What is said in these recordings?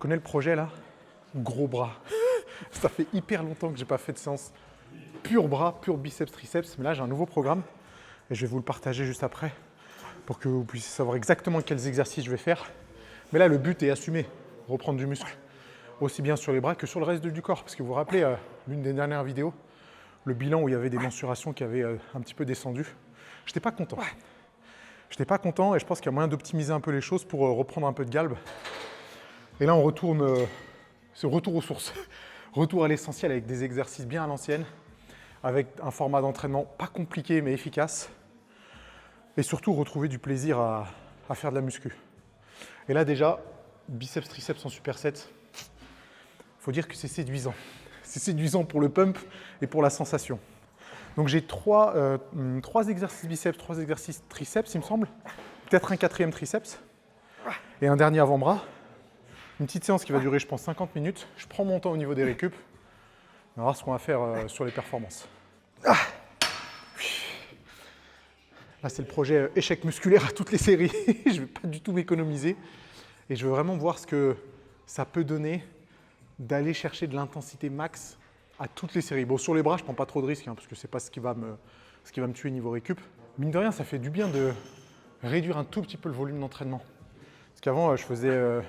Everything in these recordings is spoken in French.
connais le projet là? Gros bras. Ça fait hyper longtemps que j'ai pas fait de séance pur bras, pur biceps, triceps. Mais là, j'ai un nouveau programme et je vais vous le partager juste après pour que vous puissiez savoir exactement quels exercices je vais faire. Mais là, le but est assumé, reprendre du muscle, aussi bien sur les bras que sur le reste du corps. Parce que vous vous rappelez, l'une des dernières vidéos, le bilan où il y avait des mensurations qui avaient un petit peu descendu. Je n'étais pas content. Je n'étais pas content et je pense qu'il y a moyen d'optimiser un peu les choses pour reprendre un peu de galbe. Et là, on retourne, c'est retour aux sources. Retour à l'essentiel avec des exercices bien à l'ancienne, avec un format d'entraînement pas compliqué mais efficace. Et surtout, retrouver du plaisir à faire de la muscu. Et là, déjà, biceps, triceps en superset, il faut dire que c'est séduisant. C'est séduisant pour le pump et pour la sensation. Donc j'ai trois exercices biceps, 3 exercices triceps, il me semble. Peut-être un 4e triceps. Et un dernier avant-bras. Une petite séance qui va durer, je pense, 50 minutes. Je prends mon temps au niveau des récup. On va voir ce qu'on va faire sur les performances. Là, c'est le projet échec musculaire à toutes les séries. Je ne vais pas du tout m'économiser. Et je veux vraiment voir ce que ça peut donner d'aller chercher de l'intensité max à toutes les séries. Bon, sur les bras, je ne prends pas trop de risques, parce que ce n'est pas ce qui va me tuer niveau récup. Mine de rien, ça fait du bien de réduire un tout petit peu le volume d'entraînement. Parce qu'avant, je faisais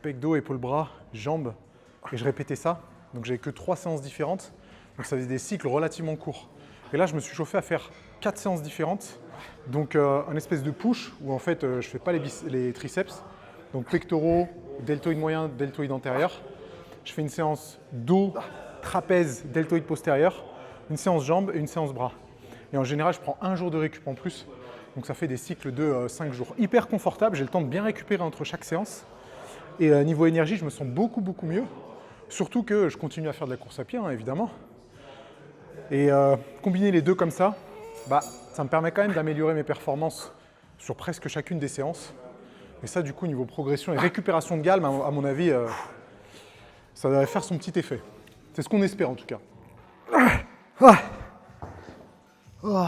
pec dos, épaule bras, jambes, et je répétais ça. Donc j'avais que 3 séances différentes. Donc ça faisait des cycles relativement courts. Et là, je me suis chauffé à faire 4 séances différentes. Donc un espèce de push où en fait, je ne fais pas les triceps. Donc pectoraux, deltoïde moyen, deltoïde antérieur. Je fais une séance dos, trapèze, deltoïde postérieur, une séance jambes et une séance bras. Et en général, je prends un jour de récup en plus. Donc ça fait des cycles de 5 jours. Hyper confortable, j'ai le temps de bien récupérer entre chaque séance. Et niveau énergie, je me sens beaucoup mieux. Surtout que je continue à faire de la course à pied, hein, évidemment. Et combiner les deux comme ça, ça me permet quand même d'améliorer mes performances sur presque chacune des séances. Et ça, du coup, niveau progression et récupération de galbe, à mon avis, ça devrait faire son petit effet. C'est ce qu'on espère en tout cas. Oh,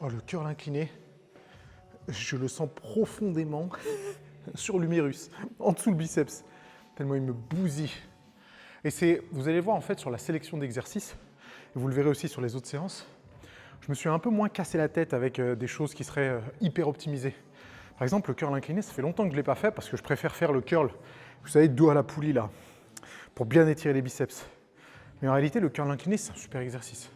le curl incliné, je le sens profondément sur l'humérus, en dessous le biceps, tellement il me bousille. Et vous allez voir en fait sur la sélection d'exercices, et vous le verrez aussi sur les autres séances, je me suis un peu moins cassé la tête avec des choses qui seraient hyper optimisées. Par exemple, le curl incliné, ça fait longtemps que je ne l'ai pas fait parce que je préfère faire le curl, vous savez, dos à la poulie là, pour bien étirer les biceps. Mais en réalité, le curl incliné, c'est un super exercice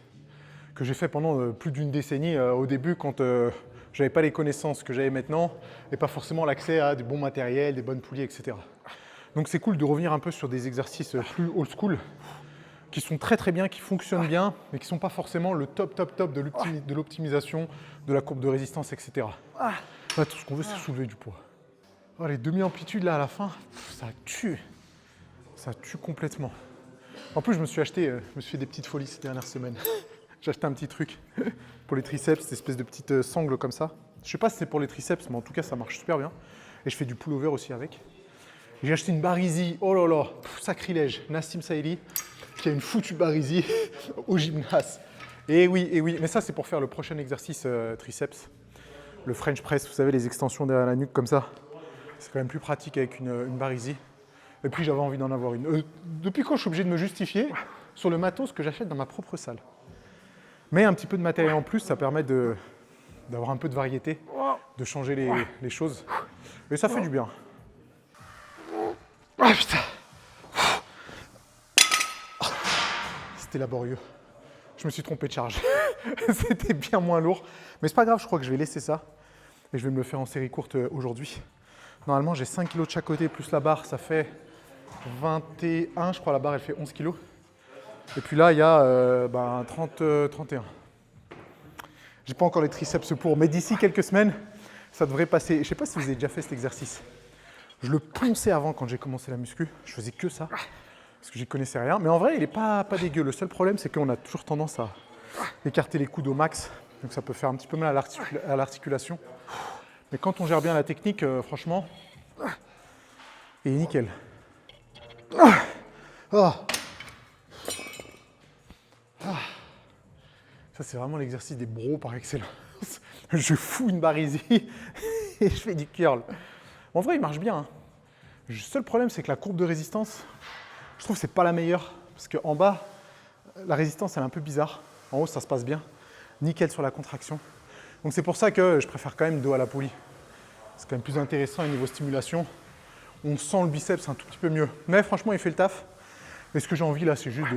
que j'ai fait pendant plus d'une décennie au début quand je n'avais pas les connaissances que j'avais maintenant et pas forcément l'accès à du bon matériel, des bonnes poulies, etc. Donc c'est cool de revenir un peu sur des exercices plus old school qui sont très bien, qui fonctionnent bien, mais qui ne sont pas forcément le top de l'optimisation, de la courbe de résistance, etc. Là, tout ce qu'on veut, c'est soulever du poids. Oh, les demi-amplitudes là à la fin, ça tue. Ça tue complètement. En plus, je me suis fait des petites folies ces dernières semaines. J'ai acheté un petit truc pour les triceps, cette espèce de petite sangle comme ça. Je ne sais pas si c'est pour les triceps, mais en tout cas, ça marche super bien. Et je fais du pullover aussi avec. J'ai acheté une Barisi, oh là là, sacrilège, Nassim Saïli, qui a une foutue Barisi au gymnase. Et oui, mais ça, c'est pour faire le prochain exercice triceps. Le French press, vous savez, les extensions derrière la nuque comme ça. C'est quand même plus pratique avec une Barisi. Et puis, j'avais envie d'en avoir une. Depuis quand je suis obligé de me justifier sur le matos que j'achète dans ma propre salle? Mais un petit peu de matériel en plus, ça permet d'avoir un peu de variété, de changer les choses. Et ça fait du bien. Ah putain! C'était laborieux. Je me suis trompé de charge. C'était bien moins lourd. Mais c'est pas grave, je crois que je vais laisser ça. Et je vais me le faire en série courte aujourd'hui. Normalement, j'ai 5 kg de chaque côté, plus la barre, ça fait 21. Je crois la barre, elle fait 11 kg. Et puis là, il y a 31. J'ai pas encore les triceps pour, mais d'ici quelques semaines, ça devrait passer. Je sais pas si vous avez déjà fait cet exercice. Je le ponçais avant quand j'ai commencé la muscu. Je faisais que ça, parce que j'y connaissais rien. Mais en vrai, il n'est pas dégueu. Le seul problème, c'est qu'on a toujours tendance à écarter les coudes au max. Donc ça peut faire un petit peu mal à l'articulation. Mais quand on gère bien la technique, franchement, il est nickel. Ça, c'est vraiment l'exercice des bros par excellence. Je fous une Barisi et je fais du curl. En vrai, il marche bien. Hein. Le seul problème, c'est que la courbe de résistance, je trouve que c'est pas la meilleure. Parce qu'en bas, la résistance, elle est un peu bizarre. En haut, ça se passe bien. Nickel sur la contraction. Donc c'est pour ça que je préfère quand même dos à la poulie. C'est quand même plus intéressant au niveau stimulation. On sent le biceps un tout petit peu mieux. Mais franchement, il fait le taf. Et ce que j'ai envie là, c'est juste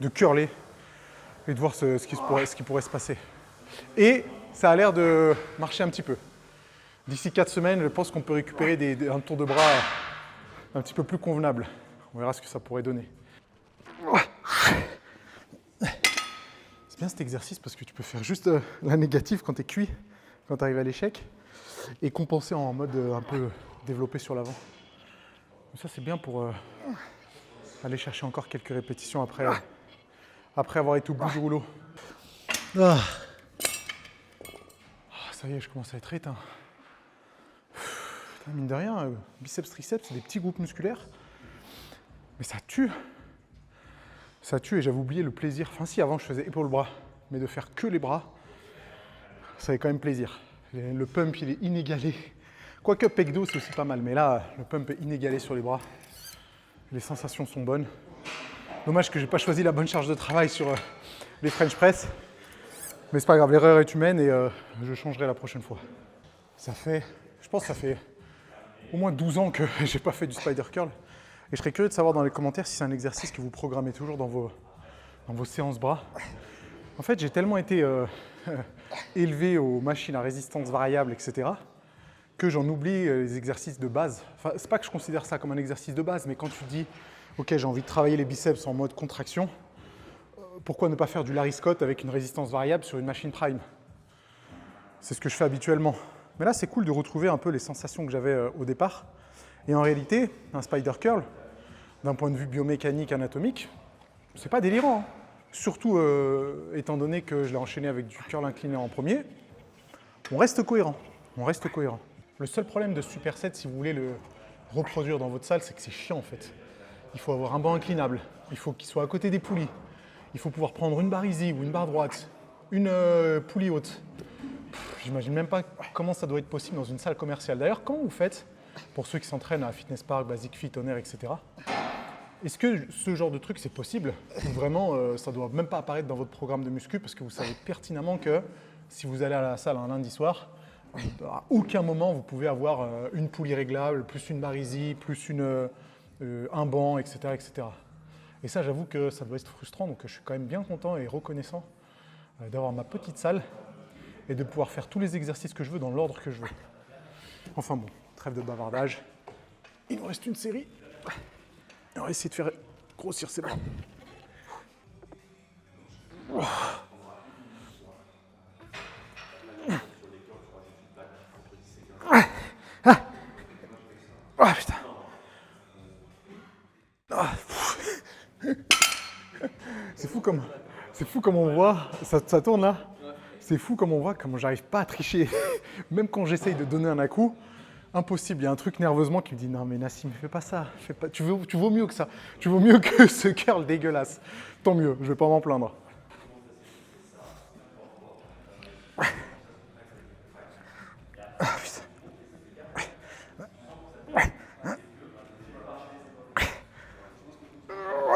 de curler et de voir ce qui pourrait se passer. Et ça a l'air de marcher un petit peu. D'ici 4 semaines, je pense qu'on peut récupérer un tour de bras un petit peu plus convenable. On verra ce que ça pourrait donner. C'est bien cet exercice parce que tu peux faire juste la négative quand tu es cuit, quand tu arrives à l'échec, et compenser en mode un peu développé sur l'avant. Ça, c'est bien pour aller chercher encore quelques répétitions après avoir été au bout du rouleau. Ça y est, je commence à être éteint. Mine de rien, biceps, triceps, c'est des petits groupes musculaires. Mais ça tue. Ça tue et j'avais oublié le plaisir. Enfin si, avant je faisais épaule-bras. Mais de faire que les bras, ça avait quand même plaisir. Le pump, il est inégalé. Quoique pec-dos, c'est aussi pas mal. Mais là, le pump est inégalé sur les bras. Les sensations sont bonnes. Dommage que je n'ai pas choisi la bonne charge de travail sur les French press. Mais c'est pas grave, l'erreur est humaine et je changerai la prochaine fois. Je pense que ça fait au moins 12 ans que j'ai pas fait du spider curl. Et je serais curieux de savoir dans les commentaires si c'est un exercice que vous programmez toujours dans vos séances bras. En fait, j'ai tellement été élevé aux machines à résistance variable, etc., que j'en oublie les exercices de base. Enfin, c'est pas que je considère ça comme un exercice de base, mais quand tu te dis « Ok, j'ai envie de travailler les biceps en mode contraction », pourquoi ne pas faire du Larry Scott avec une résistance variable sur une machine prime? C'est ce que je fais habituellement. Mais là, c'est cool de retrouver un peu les sensations que j'avais au départ. Et en réalité, un spider curl, d'un point de vue biomécanique, anatomique, c'est pas délirant. Hein. Surtout étant donné que je l'ai enchaîné avec du curl incliné en premier, on reste cohérent. Le seul problème de ce superset, si vous voulez le reproduire dans votre salle, c'est que c'est chiant en fait. Il faut avoir un banc inclinable, il faut qu'il soit à côté des poulies, il faut pouvoir prendre une barre easy ou une barre droite, une poulie haute. J'imagine même pas comment ça doit être possible dans une salle commerciale. D'ailleurs, comment vous faites pour ceux qui s'entraînent à Fitness Park, Basic Fit, Honor, etc. Est-ce que ce genre de truc, c'est possible? Ou vraiment, ça ne doit même pas apparaître dans votre programme de muscu parce que vous savez pertinemment que si vous allez à la salle un lundi soir, à aucun moment vous pouvez avoir une poulie réglable, plus une barre easy, plus un banc, etc., etc. Et ça, j'avoue que ça doit être frustrant, donc je suis quand même bien content et reconnaissant d'avoir ma petite salle et de pouvoir faire tous les exercices que je veux dans l'ordre que je veux. Enfin bon, trêve de bavardage. Il nous reste une série. On va essayer de faire grossir ses bras. Ah putain. C'est fou comme on voit, ça tourne là. C'est fou comme on voit comment j'arrive pas à tricher. Même quand j'essaye de donner un à-coup, impossible. Il y a un truc nerveusement qui me dit non mais Nassim, fais pas ça. Tu vaux mieux que ça. Tu vaux mieux que ce curl dégueulasse. Tant mieux, je vais pas m'en plaindre. Ah, putain.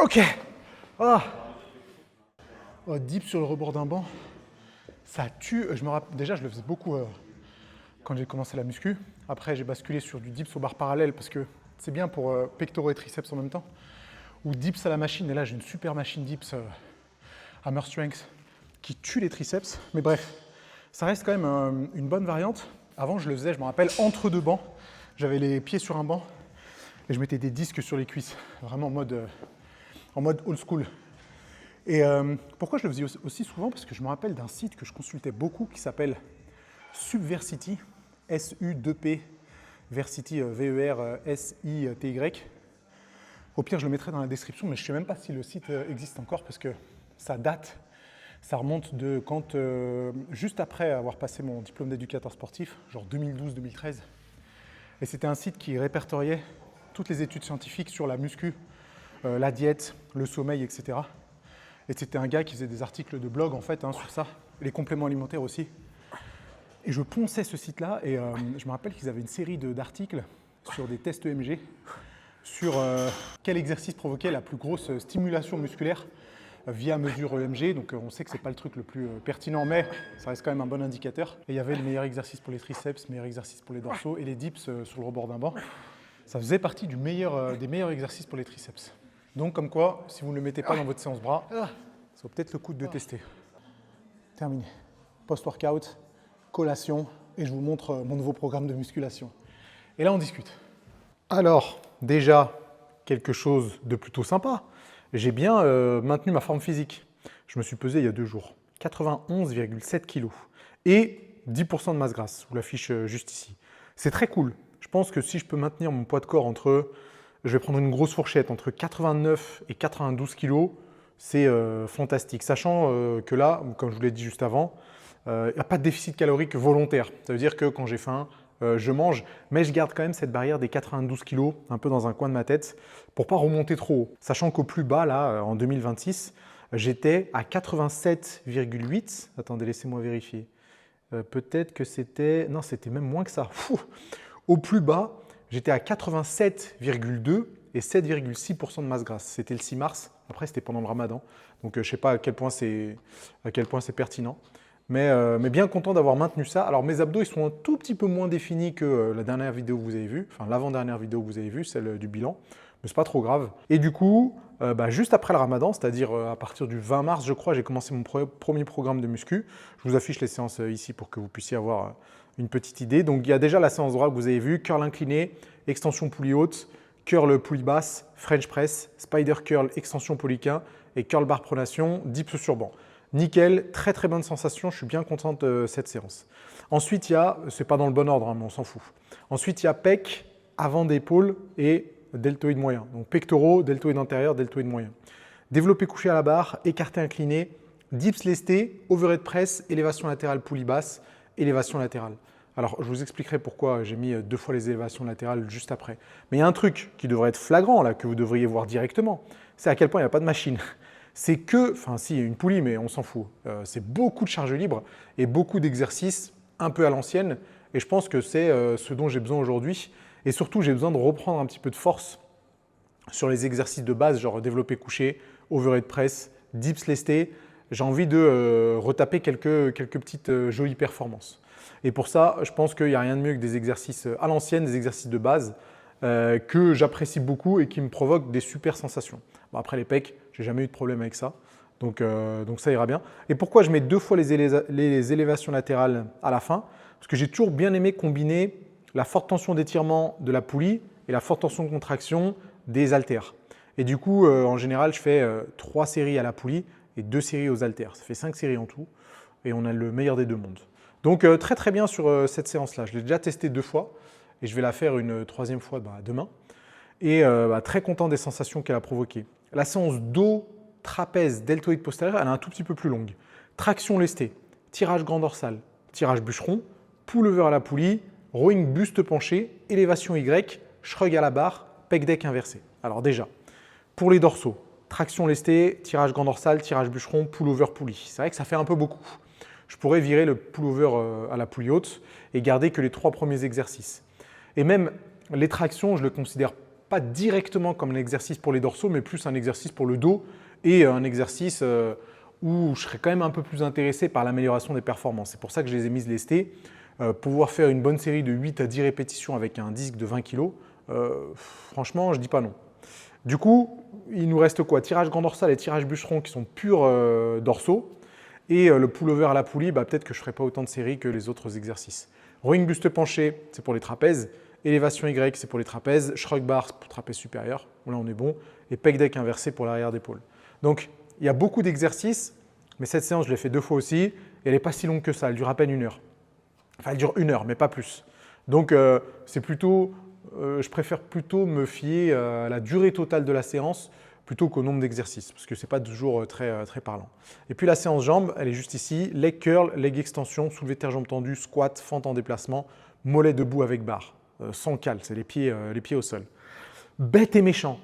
Ok. Ah. Oh, dip sur le rebord d'un banc. Ça tue. Déjà, je le faisais beaucoup quand j'ai commencé la muscu. Après, j'ai basculé sur du dips aux barres parallèles parce que c'est bien pour pectoraux et triceps en même temps. Ou dips à la machine. Et là, j'ai une super machine dips Hammer Strength qui tue les triceps. Mais bref, ça reste quand même une bonne variante. Avant, je le faisais, je me rappelle, entre deux bancs. J'avais les pieds sur un banc et je mettais des disques sur les cuisses. Vraiment en mode old school. Et pourquoi je le faisais aussi souvent? Parce que je me rappelle d'un site que je consultais beaucoup qui s'appelle Subversity, S-U-2-P, Versity, V-E-R-S-I-T-Y. Au pire, je le mettrai dans la description, mais je ne sais même pas si le site existe encore parce que ça date, ça remonte de quand, juste après avoir passé mon diplôme d'éducateur sportif, genre 2012-2013. Et c'était un site qui répertoriait toutes les études scientifiques sur la muscu, la diète, le sommeil, etc. Et c'était un gars qui faisait des articles de blog en fait sur ça, les compléments alimentaires aussi. Et je ponçais ce site-là et je me rappelle qu'ils avaient une série d'articles sur des tests EMG sur quel exercice provoquait la plus grosse stimulation musculaire via mesure EMG. Donc on sait que ce n'est pas le truc le plus pertinent, mais ça reste quand même un bon indicateur. Et il y avait le meilleur exercice pour les triceps, le meilleur exercice pour les dorsaux et les dips sur le rebord d'un banc. Ça faisait partie des meilleurs exercices pour les triceps. Donc comme quoi, si vous ne le mettez pas dans votre séance bras, ça vaut peut-être le coup de tester. Terminé. Post-workout, collation, et je vous montre mon nouveau programme de musculation. Et là, on discute. Alors, déjà, quelque chose de plutôt sympa. J'ai bien maintenu ma forme physique. Je me suis pesé il y a 2 jours. 91,7 kg et 10% de masse grasse. Je vous l'affiche juste ici. C'est très cool. Je pense que si je peux maintenir mon poids de corps je vais prendre une grosse fourchette, entre 89 et 92 kg, c'est fantastique. Sachant que là, comme je vous l'ai dit juste avant, il n'y a pas de déficit calorique volontaire. Ça veut dire que quand j'ai faim, je mange, mais je garde quand même cette barrière des 92 kg un peu dans un coin de ma tête pour ne pas remonter trop haut. Sachant qu'au plus bas, là, en 2026, j'étais à 87,8. Attendez, laissez-moi vérifier. Peut-être que c'était… Non, c'était même moins que ça. Au plus bas, j'étais à 87,2 et 7,6% de masse grasse. C'était le 6 mars. Après, c'était pendant le ramadan. Donc, je ne sais pas à quel point c'est pertinent. Mais bien content d'avoir maintenu ça. Alors mes abdos, ils sont un tout petit peu moins définis que la dernière vidéo que vous avez vue, enfin l'avant-dernière vidéo que vous avez vue, celle du bilan, mais c'est pas trop grave. Et du coup, juste après le ramadan, c'est-à-dire à partir du 20 mars, je crois, j'ai commencé mon premier programme de muscu. Je vous affiche les séances ici pour que vous puissiez avoir une petite idée. Donc il y a déjà la séance droite que vous avez vue, curl incliné, extension poulie haute, curl poulie basse, French press, spider curl, extension polyquin et curl bar pronation, dips sur banc. Nickel, très très bonne sensation, je suis bien content de cette séance. Ensuite, il y a, c'est pas dans le bon ordre, hein, mais on s'en fout. Ensuite, il y a pec, avant d'épaule et deltoïde moyen. Donc pectoraux, deltoïde antérieur, deltoïde moyen. Développé couché à la barre, écarté incliné, dips lesté, overhead press, élévation latérale poulie basse, élévation latérale. Alors, je vous expliquerai pourquoi j'ai mis 2 fois les élévations latérales juste après. Mais il y a un truc qui devrait être flagrant, là, que vous devriez voir directement, c'est à quel point il n'y a pas de machine. C'est que, enfin si, une poulie, mais on s'en fout. C'est beaucoup de charge libre et beaucoup d'exercices un peu à l'ancienne. Et je pense que c'est ce dont j'ai besoin aujourd'hui. Et surtout, j'ai besoin de reprendre un petit peu de force sur les exercices de base, genre développé couché, overhead press, dips lesté. J'ai envie de retaper quelques petites jolies performances. Et pour ça, je pense qu'il n'y a rien de mieux que des exercices à l'ancienne, des exercices de base que j'apprécie beaucoup et qui me provoquent des super sensations. Bon, après les pecs, j'ai jamais eu de problème avec ça, donc ça ira bien. Et pourquoi je mets 2 fois les élévations latérales à la fin? Parce que j'ai toujours bien aimé combiner la forte tension d'étirement de la poulie et la forte tension de contraction des haltères. Et du coup, en général, je fais 3 séries à la poulie et 2 séries aux haltères. Ça fait 5 séries en tout et on a le meilleur des 2 mondes. Donc très très bien sur cette séance-là. Je l'ai déjà testé 2 fois et je vais la faire une 3e fois demain. Et très content des sensations qu'elle a provoquées. La séance dos, trapèze, deltoïde postérieur, elle est un tout petit peu plus longue. Traction lestée, tirage grand dorsal, tirage bûcheron, pullover à la poulie, rowing buste penché, élévation Y, shrug à la barre, pec deck inversé. Alors déjà, pour les dorsaux, traction lestée, tirage grand dorsal, tirage bûcheron, pullover poulie. C'est vrai que ça fait un peu beaucoup. Je pourrais virer le pullover à la poulie haute et garder que les 3 premiers exercices. Et même les tractions, je ne le considère pas directement comme un exercice pour les dorsaux, mais plus un exercice pour le dos et un exercice où je serais quand même un peu plus intéressé par l'amélioration des performances. C'est pour ça que je les ai mises lestées. Pouvoir faire une bonne série de 8 à 10 répétitions avec un disque de 20 kg, franchement, je ne dis pas non. Du coup, il nous reste quoi? Tirage grand dorsal et tirage bûcheron qui sont purs dorsaux. Et le pullover à la poulie, peut-être que je ne ferai pas autant de séries que les autres exercices. Rowing buste penché, c'est pour les trapèzes. Élévation Y, c'est pour les trapèzes. Shrug bar pour trapèze supérieur. Là, on est bon. Et pec deck inversé pour l'arrière d'épaule. Donc, il y a beaucoup d'exercices, mais cette séance, je l'ai fait 2 fois aussi. Et elle n'est pas si longue que ça. Elle dure à peine 1 heure. Enfin, elle dure 1 heure, mais pas plus. Donc, c'est plutôt, je préfère plutôt me fier à la durée totale de la séance plutôt qu'au nombre d'exercices, parce que ce n'est pas toujours très parlant. Et puis la séance jambes, elle est juste ici. Leg curl, leg extension, soulevé de terre jambes tendues, squat, fente en déplacement, mollet debout avec barre. Sans cale, c'est les pieds au sol. Bête et méchant.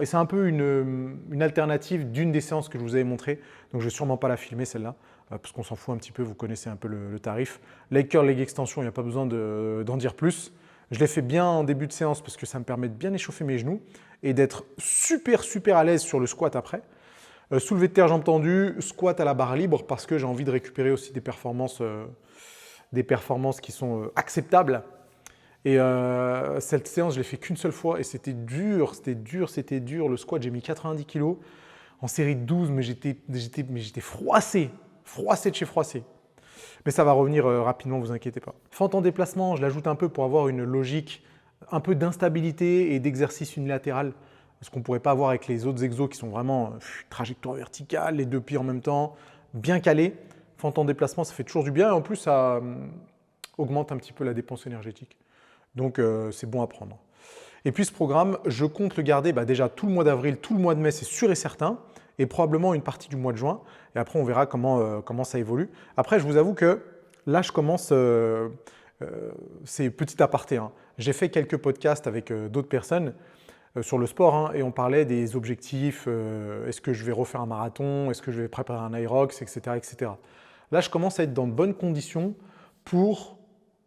Et c'est un peu une alternative d'une des séances que je vous avais montrées. Donc je ne vais sûrement pas la filmer celle-là, parce qu'on s'en fout un petit peu, vous connaissez un peu le tarif. Leg curl, leg extension, il n'y a pas besoin d'en dire plus. Je l'ai fait bien en début de séance parce que ça me permet de bien échauffer mes genoux et d'être super à l'aise sur le squat après. Soulevé de terre, jambes tendues, squat à la barre libre parce que j'ai envie de récupérer aussi des performances qui sont acceptables. Et cette séance, je l'ai fait qu'une seule fois et c'était dur. Le squat, j'ai mis 90 kg en série de 12, mais j'étais froissé de chez froissé. Mais ça va revenir rapidement, vous inquiétez pas. Fente en déplacement, je l'ajoute un peu pour avoir une logique, un peu d'instabilité et d'exercice unilatéral. Ce qu'on ne pourrait pas avoir avec les autres exos qui sont vraiment trajectoire verticale, les deux pieds en même temps, bien calés. Fente en déplacement, ça fait toujours du bien et en plus, ça augmente un petit peu la dépense énergétique. Donc, c'est bon à prendre. Et puis, ce programme, je compte le garder déjà tout le mois d'avril, tout le mois de mai, c'est sûr et certain, et probablement une partie du mois de juin. Et après, on verra comment ça évolue. Après, je vous avoue que là, je commence, c'est petit aparté, hein. J'ai fait quelques podcasts avec d'autres personnes sur le sport, hein, et on parlait des objectifs, est-ce que je vais refaire un marathon, est-ce que je vais préparer un Irox, etc., etc. Là, je commence à être dans de bonnes conditions pour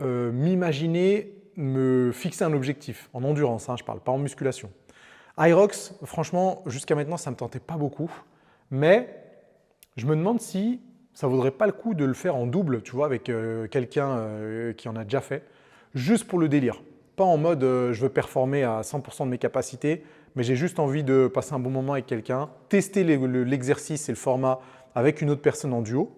m'imaginer me fixer un objectif, en endurance, hein, je ne parle pas en musculation. Irox, franchement, jusqu'à maintenant, ça ne me tentait pas beaucoup, mais je me demande si ça ne vaudrait pas le coup de le faire en double, tu vois, avec quelqu'un qui en a déjà fait, juste pour le délire. Pas en mode je veux performer à 100% de mes capacités, mais j'ai juste envie de passer un bon moment avec quelqu'un, tester l'exercice et le format avec une autre personne en duo,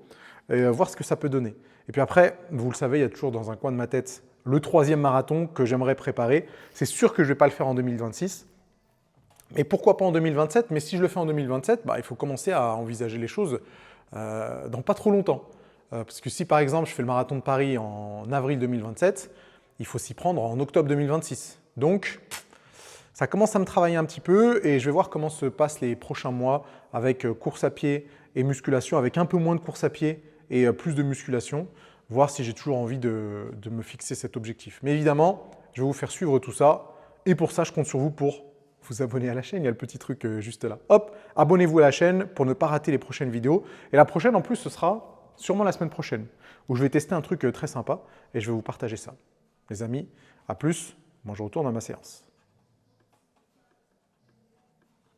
et voir ce que ça peut donner. Et puis après, vous le savez, il y a toujours dans un coin de ma tête le 3e marathon que j'aimerais préparer. C'est sûr que je ne vais pas le faire en 2026. Mais pourquoi pas en 2027? Mais si je le fais en 2027, il faut commencer à envisager les choses dans pas trop longtemps. Parce que si par exemple je fais le marathon de Paris en avril 2027, il faut s'y prendre en octobre 2026. Donc, ça commence à me travailler un petit peu et je vais voir comment se passent les prochains mois avec course à pied et musculation, avec un peu moins de course à pied et plus de musculation, voir si j'ai toujours envie de me fixer cet objectif. Mais évidemment, je vais vous faire suivre tout ça et pour ça, je compte sur vous pour vous abonner à la chaîne. Il y a le petit truc juste là. Hop, abonnez-vous à la chaîne pour ne pas rater les prochaines vidéos. Et la prochaine, en plus, ce sera sûrement la semaine prochaine où je vais tester un truc très sympa et je vais vous partager ça. Les amis, à plus. Moi, je retourne à ma séance.